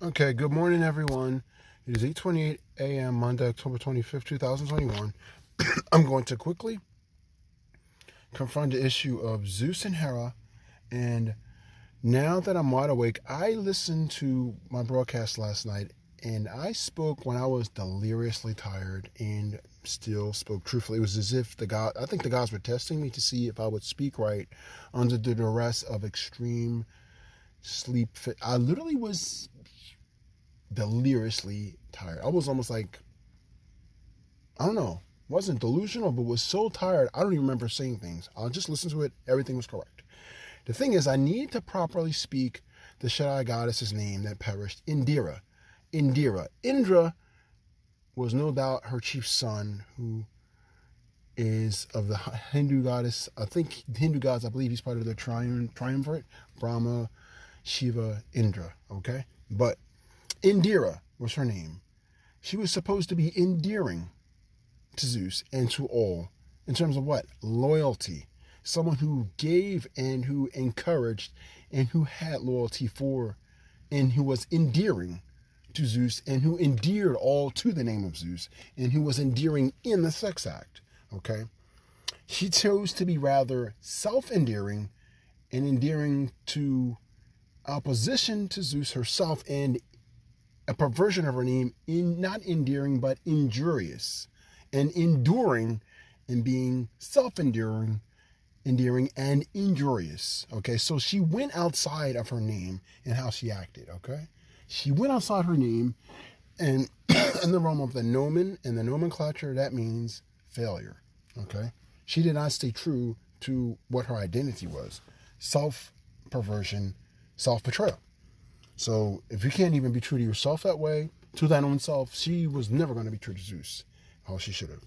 Okay, good morning, everyone. It is 8:28 a.m. Monday, October 25th, 2021. I'm going to quickly confront the issue of Zeus and Hera. And now that I'm wide awake, I listened to my broadcast last night, and I spoke when I was deliriously tired and still spoke truthfully. It was as if I think the gods were testing me to see if I would speak right under the duress of extreme sleep. I literally was deliriously tired. I was almost like, I don't know, wasn't delusional, but was so tired I don't even remember saying things. I'll just listen to it. Everything was correct. The thing is, I need to properly speak the Shaddai goddess's name that perished, Indeera. Indra was no doubt her chief son, who is of the Hindu goddess. I think the Hindu gods, I believe he's part of the triumvirate, Brahma, Shiva, Indra, okay? But Indeera was her name. She was supposed to be endearing to Zeus and to all in terms of what? Loyalty. Someone who gave and who encouraged and who had loyalty for and who was endearing to Zeus and who endeared all to the name of Zeus and who was endearing in the sex act. Okay? She chose to be rather self-endearing and endearing to opposition to Zeus herself, and a perversion of her name, in not endearing but injurious, and enduring and being self-endearing, endearing and injurious. Okay, so she went outside of her name and how she acted. Okay, she went outside her name, and in the realm of the nomen and the nomenclature, that means failure. Okay, she did not stay true to what her identity was: self-perversion, self-betrayal. So if you can't even be true to yourself that way, to thine own self, she was never going to be true to Zeus. Oh, she should have.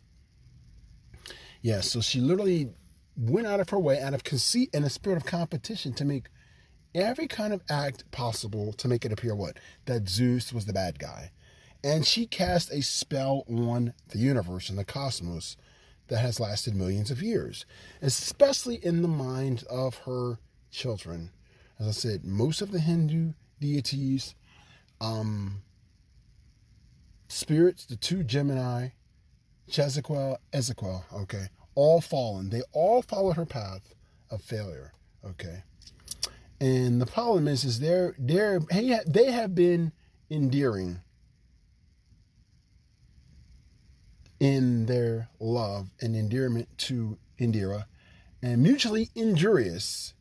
Yeah, so she literally went out of her way, out of conceit and a spirit of competition, to make every kind of act possible to make it appear what? That Zeus was the bad guy. And she cast a spell on the universe and the cosmos that has lasted millions of years, especially in the minds of her children. As I said, most of the Hindu deities, spirits, the two Gemini, Chezequel, Ezequiel, okay, all fallen. They all followed her path of failure, okay. And the problem is they have been endearing in their love and endearment to Indeera, and mutually injurious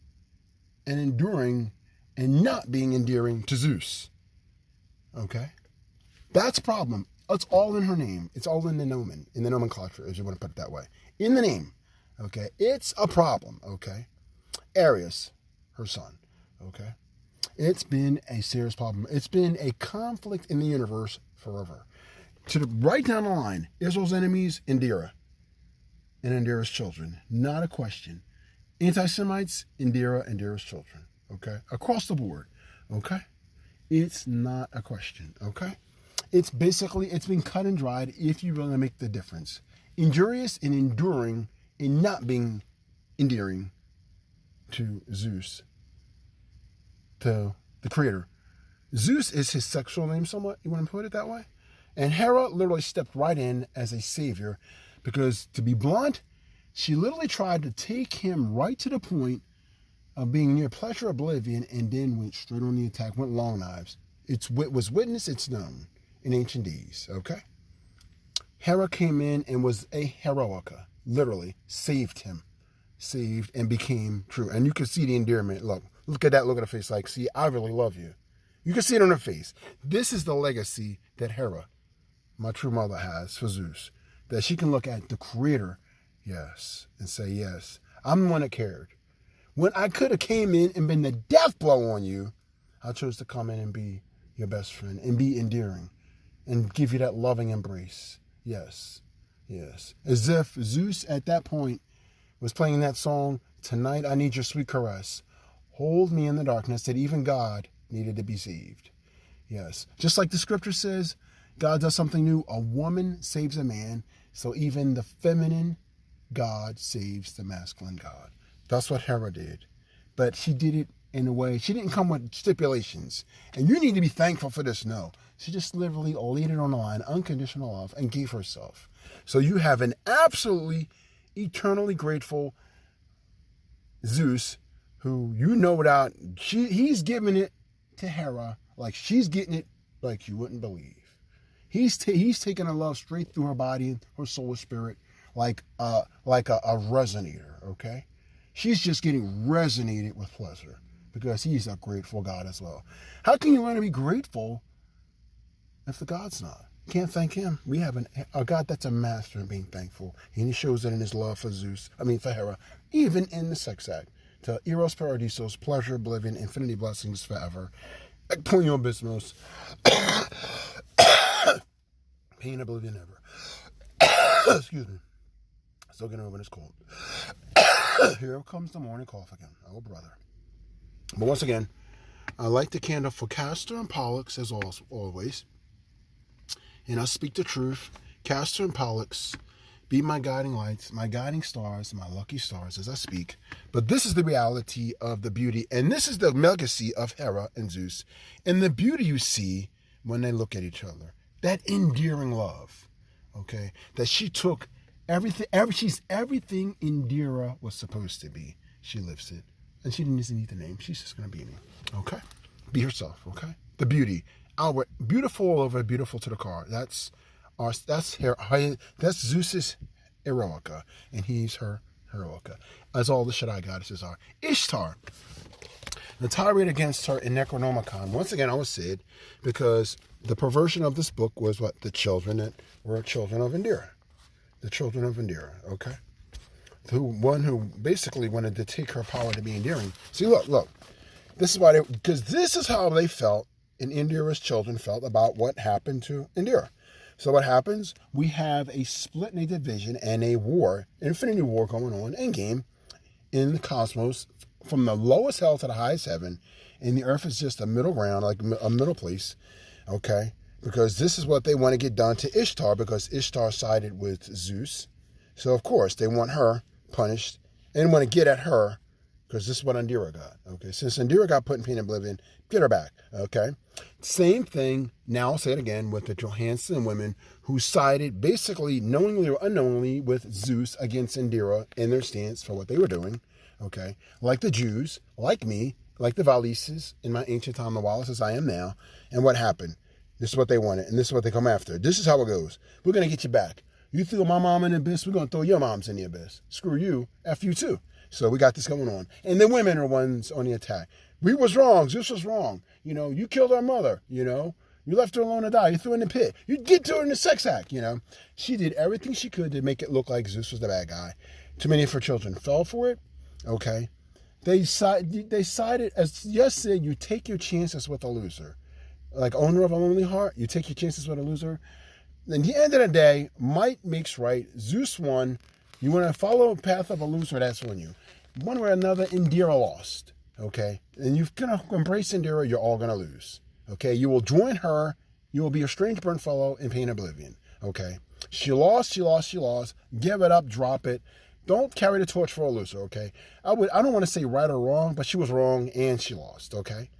and enduring and not being endearing to Zeus. Okay? That's a problem. It's all in her name. It's all in the nomen, in the nomenclature, as you want to put it that way. In the name. Okay? It's a problem. Okay? Aries, her son. Okay? It's been a serious problem. It's been a conflict in the universe forever. Right down the line, Israel's enemies, Indeera. And Indeera's children. Not a question. Anti-Semites, Indeera's children. Okay? Across the board. Okay? It's not a question. Okay? It's been cut and dried if you really make the difference. Injurious and enduring and not being endearing to Zeus, to the creator. Zeus is his sexual name somewhat, you want to put it that way? And Hera literally stepped right in as a savior because, to be blunt, she literally tried to take him right to the point of being near pleasure oblivion, and then went straight on the attack, went long knives. It was witnessed, it's known in ancient days, okay? Hera came in and was a heroica, literally saved him, saved and became true. And you can see the endearment. Look at that look at her face, like, see, I really love you. You can see it on her face. This is the legacy that Hera, my true mother, has for Zeus, that she can look at the creator, yes, and say, yes, I'm the one that cared. When I could have came in and been the death blow on you, I chose to come in and be your best friend and be endearing and give you that loving embrace. Yes, yes. As if Zeus at that point was playing that song, Tonight I Need Your Sweet Caress. Hold me in the darkness, that even God needed to be saved. Yes. Just like the scripture says, God does something new. A woman saves a man. So even the feminine God saves the masculine God. That's what Hera did. But she did it in a way. She didn't come with stipulations. And you need to be thankful for this. No. She just literally laid it on the line, unconditional love, and gave herself. So you have an absolutely, eternally grateful Zeus who without, he's giving it to Hera like she's getting it like you wouldn't believe. He's taking her love straight through her body, her soul, and spirit, like a resonator, okay? She's just getting resonated with pleasure because he's a grateful God as well. How can you learn to be grateful if the God's not? You can't thank him. We have a God that's a master in being thankful. And he shows it in his love for for Hera, even in the sex act. To Eros Paradisos, pleasure, oblivion, infinity blessings forever. Ponyo Bismos. Pain, oblivion, ever. Excuse me. Still getting over this cold. Here comes the morning cough again. Oh, brother. But once again, I light the candle for Castor and Pollux as always. And I speak the truth. Castor and Pollux, be my guiding lights, my guiding stars, my lucky stars as I speak. But this is the reality of the beauty. And this is the legacy of Hera and Zeus. And the beauty you see when they look at each other. That endearing love. Okay? That she took she's everything Indeera was supposed to be. She lives it. And she didn't even need the name. She's just going to be me. Okay? Be herself. Okay? The beauty. Albert, beautiful all over, beautiful to the car. That's Zeus's Eroica, and he's her Heroica, as all the Shaddai goddesses are. Ishtar, the tirade against her in Necronomicon. Once again, I was said because the perversion of this book was what the children that were children of Indeera, the children of Indeera. Okay, one who basically wanted to take her power to be endearing. See, look. This is why because this is how they felt. And Indeera's children felt about what happened to Indeera. So what happens? We have a split and a division and a war, infinity war going on, endgame, in the cosmos, from the lowest hell to the highest heaven, and the earth is just a middle ground, like a middle place, okay? Because this is what they want to get done to Ishtar, because Ishtar sided with Zeus. So, of course, they want her punished, and want to get at her, because this is what Indeera got, okay? Since Indeera got put in pain and oblivion, get her back, okay? Same thing, now I'll say it again, with the Johansson women who sided basically knowingly or unknowingly with Zeus against Indeera in their stance for what they were doing, okay? Like the Jews, like me, like the Valises in my ancient time, the Wallaces I am now. And what happened? This is what they wanted, and this is what they come after. This is how it goes. We're going to get you back. You threw my mom in the abyss, we're going to throw your moms in the abyss. Screw you, F you too. So we got this going on. And the women are ones on the attack. We was wrong. Zeus was wrong. You killed our mother, You left her alone to die. You threw her in the pit. You did to her in the sex act, She did everything she could to make it look like Zeus was the bad guy. Too many of her children fell for it. Okay. They sided, as Yes said, you take your chances with a loser. Like owner of a lonely heart, you take your chances with a loser. At the end of the day, might makes right. Zeus won. You want to follow the path of a loser, that's on you. One way or another, Indeera lost. Okay? And you're going to embrace Indeera, you're all going to lose. Okay? You will join her. You will be a strange burnt fellow in pain and oblivion. Okay? She lost. Give it up, drop it. Don't carry the torch for a loser, okay? I don't want to say right or wrong, but she was wrong and she lost, okay?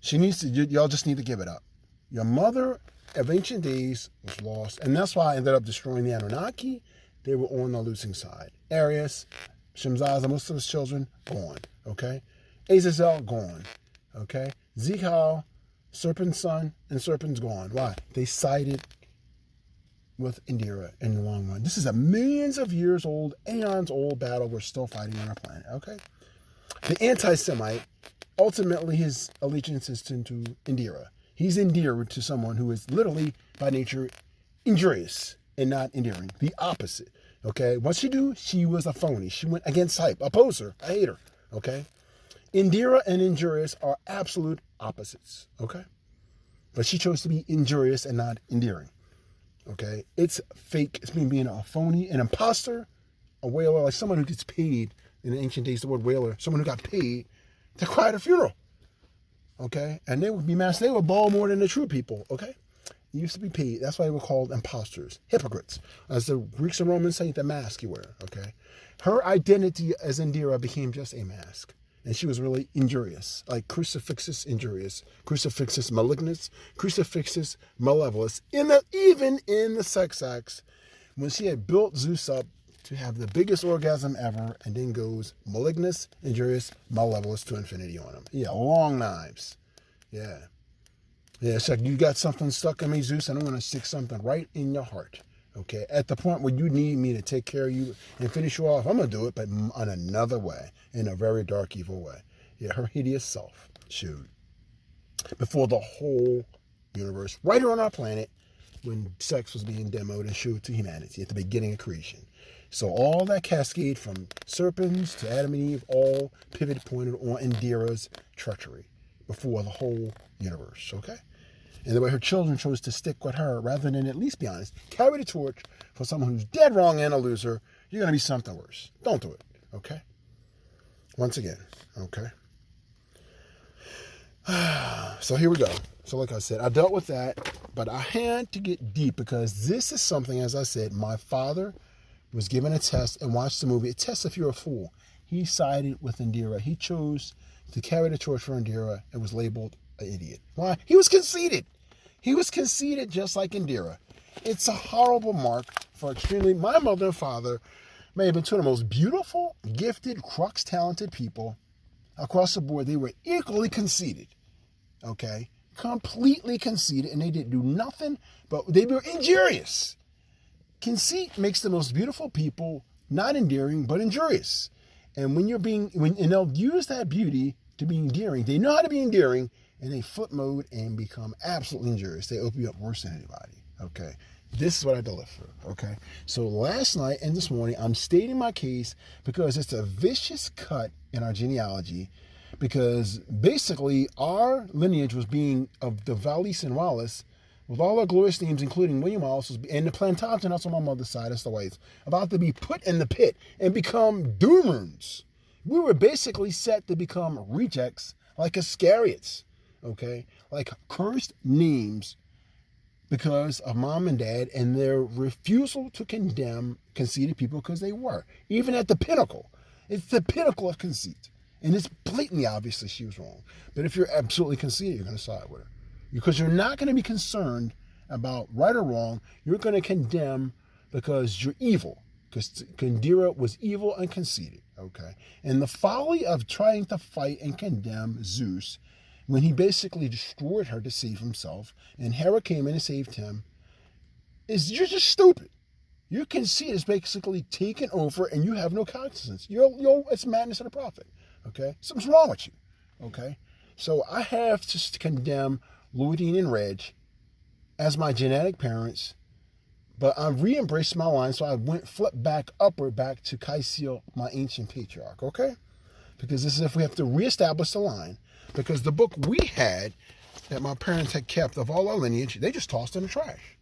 Y'all just need to give it up. Your mother of ancient days was lost, and that's why I ended up destroying the Anunnaki. They were on the losing side. Arius, Shemzaza, most of his children, gone, okay? Azazel, gone, okay? Zekal, Serpent's son, and Serpent's gone. Why? They sided with Indeera in the long run. This is a millions of years old, aeons old battle we're still fighting on our planet, okay? The anti-Semite, ultimately his allegiance is to Indeera. He's endeared to someone who is literally, by nature, injurious and not endearing. The opposite, okay? What she do? She was a phony. She went against hype. Oppose her. I hate her, okay? Indeera and injurious are absolute opposites, okay? But she chose to be injurious and not endearing, okay? It's fake. It's being a phony, an imposter, a whaler, like someone who gets paid. In the ancient days, the word whaler, someone who got paid to cry at a funeral, okay? And they would be they would bawl more than the true people, okay? They used to be paid. That's why they were called imposters, hypocrites. As the Greeks and Romans say, the mask you wear, okay? Her identity as Indeera became just a mask. And she was really injurious, like crucifixus injurious, crucifixus malignus, crucifixus malevolus, even in the sex acts, when she had built Zeus up to have the biggest orgasm ever, and then goes malignus, injurious, malevolus to infinity on him. Yeah, long knives. Yeah. Yeah, it's like, you got something stuck in me, Zeus, and I'm going to stick something right in your heart. Okay, at the point where you need me to take care of you and finish you off, I'm going to do it, but on another way, in a very dark, evil way. Yeah, her hideous self showed before the whole universe, right here on our planet, when sex was being demoed and showed to humanity at the beginning of creation. So all that cascade from serpents to Adam and Eve, all pivot pointed on Indeera's treachery before the whole universe, okay? And the way her children chose to stick with her rather than at least be honest, carry the torch for someone who's dead wrong and a loser, you're going to be something worse. Don't do it, okay? Once again, okay? So here we go. So like I said, I dealt with that, but I had to get deep because this is something, as I said, my father was given a test and watched the movie. It tests if you're a fool. He sided with Indeera. He chose to carry the torch for Indeera and was labeled an idiot. Why? He was conceited. He was conceited just like Indeera. It's a horrible mark for extremely... My mother and father may have been two of the most beautiful, gifted, crux-talented people across the board. They were equally conceited, okay? Completely conceited, and they didn't do nothing, but they were injurious. Conceit makes the most beautiful people not endearing, but injurious. And when they'll use that beauty to be endearing, they know how to be endearing, and they flip mode and become absolutely injurious. They open you up worse than anybody, okay? This is what I deliver, okay? So last night and this morning, I'm stating my case because it's a vicious cut in our genealogy, because basically our lineage was being of the Wallace and Wallace, with all our glorious names, including William Wallace, and the Plantagenets on my mother's side, that's the whites, about to be put in the pit and become doomers. We were basically set to become rejects like Iscariots, okay? Like cursed names because of mom and dad and their refusal to condemn conceited people because they were. Even at the pinnacle. It's the pinnacle of conceit. And it's blatantly obvious that she was wrong. But if you're absolutely conceited, you're going to side with her. Because you're not going to be concerned about right or wrong. You're going to condemn because you're evil. Because Indeera was evil and conceited. Okay? And the folly of trying to fight and condemn Zeus when he basically destroyed her to save himself, and Hera came in and saved him, you're just stupid. Your conceit is basically taken over and you have no cognizance. It's madness of the prophet. Okay? Something's wrong with you. Okay? So I have to condemn Lloydine and Reg as my genetic parents, but I re-embraced my line, so I flipped back upward back to Caesiel, my ancient patriarch, okay? Because this is if we have to reestablish the line, because the book we had that my parents had kept of all our lineage, they just tossed in the trash,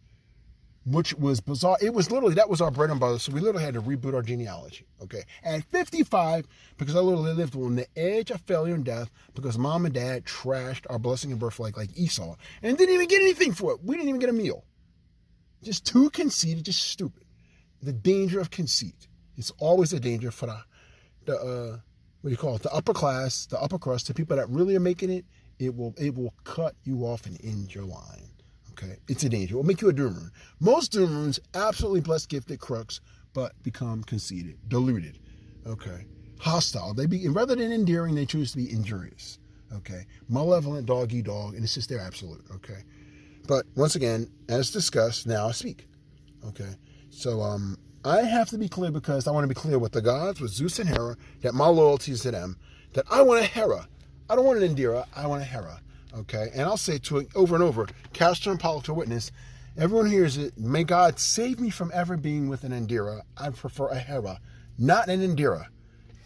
which was bizarre. It was literally, that was our bread and butter, so we literally had to reboot our genealogy, okay? At 55, because I literally lived on the edge of failure and death, because mom and dad trashed our blessing and birthright like Esau, and didn't even get anything for it. We didn't even get a meal. Just too conceited, just stupid. The danger of conceit. It's always a danger for the what do you call it? The upper class, the upper crust, the people that really are making it. It will cut you off and end your line. Okay, it's a danger. It will make you a doomer. Most doomers, absolutely blessed, gifted crooks, but become conceited, deluded. Okay, hostile. Rather than endearing, they choose to be injurious. Okay, malevolent, dog eat dog, and it's just their absolute. Okay. But once again, as discussed, now I speak. Okay, so I have to be clear because I want to be clear with the gods, with Zeus and Hera, that my loyalty is to them, that I want a Hera. I don't want an Indeera, I want a Hera. Okay, and I'll say to it over and over, Castor and Pollux to witness, everyone hears it, may God save me from ever being with an Indeera. I prefer a Hera, not an Indeera.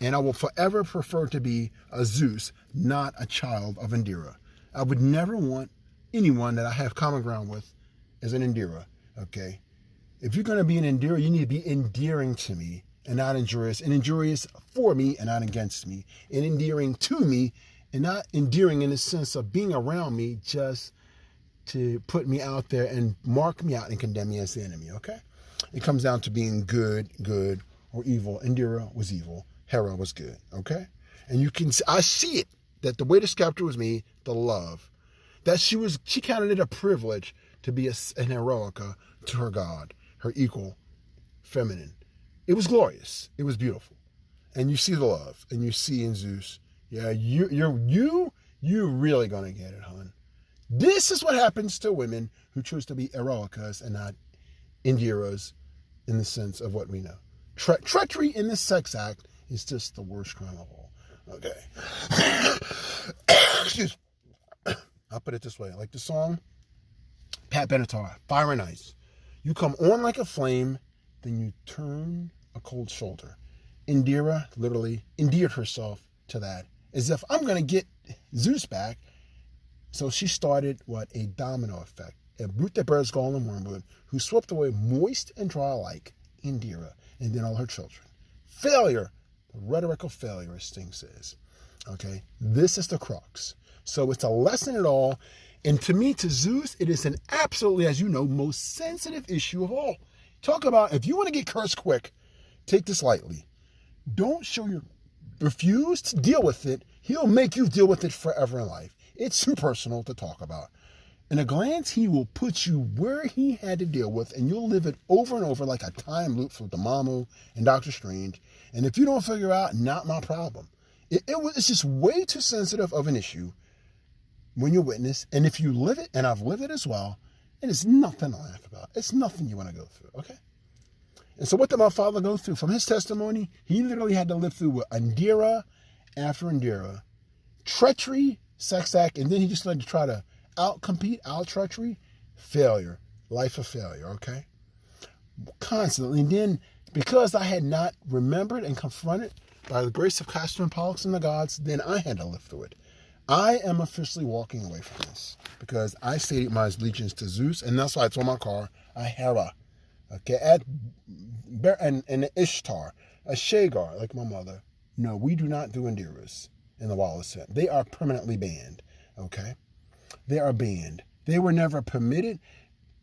And I will forever prefer to be a Zeus, not a child of Indeera. I would never want anyone that I have common ground with as an Indeera, okay? If you're going to be an Indeera, you need to be endearing to me and not injurious, and injurious for me and not against me, and endearing to me and not endearing in the sense of being around me just to put me out there and mark me out and condemn me as the enemy, okay? It comes down to being good, or evil. Indeera was evil. Hera was good, okay? And I see it, that the way the sculpture was made, the love, that she counted it a privilege to be an heroica to her God, her equal feminine. It was glorious. It was beautiful. And you see the love, and you see in Zeus, yeah, you're really gonna get it, hon. This is what happens to women who choose to be heroicas and not Indeeras in the sense of what we know. Treachery in the sex act is just the worst crime of all. Okay. Excuse me. I'll put it this way. Like the song, Pat Benatar, Fire and Ice. You come on like a flame, then you turn a cold shoulder. Indeera literally endeared herself to that, as if I'm going to get Zeus back. So she started a domino effect. A brute that bears gall and wormwood, who swept away moist and dry alike Indeera, and then all her children. Failure, the rhetoric of failure, as Sting says. Okay, this is the crux. So it's a lesson at all. And to me, to Zeus, it is an absolutely, as you know, most sensitive issue of all. Talk about, if you want to get cursed quick, take this lightly. Refuse to deal with it. He'll make you deal with it forever in life. It's too personal to talk about. In a glance, he will put you where he had to deal with, and you'll live it over and over like a time loop from Dormammu and Doctor Strange. And if you don't figure out, not my problem. It's just way too sensitive of an issue when you witness. And if you live it, and I've lived it as well, and it's nothing to laugh about. It's nothing you want to go through, okay? And so what did my father go through? From his testimony, he literally had to live through with Indeera after Indeera, treachery, sex act, and then he just had to try to out-compete, out-treachery, failure, life of failure, okay? Constantly. And then, because I had not remembered and confronted by the grace of Castor and Pollux and the gods, then I had to live through it. I am officially walking away from this because I stated my allegiance to Zeus, and that's why I told my car a Hera, okay, and Ishtar, a Shagar, like my mother. No, we do not do Indeeras in the wildest sense. They are permanently banned, okay? They are banned. They were never permitted.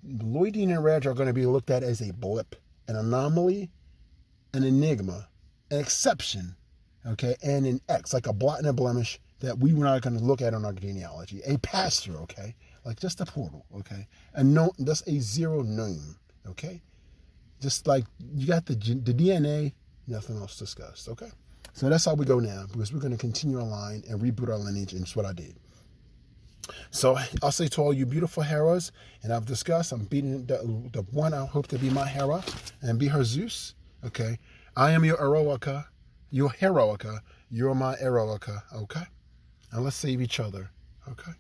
Lloydine and Reg are going to be looked at as a blip, an anomaly, an enigma, an exception, okay, and an X, like a blot and a blemish that we were not going to look at on our genealogy. A pass-through, okay, like just a portal, okay, just a zero name, okay, just like you got the DNA, nothing else discussed, okay. So that's how we go now, because we're going to continue our line and reboot our lineage, and it's what I did. So I'll say to all you beautiful Heras, and I've discussed, I'm beating the one I hope to be my Hera and be her Zeus. Okay, I am your Eroica, you're my Eroica. Okay, and let's save each other. Okay.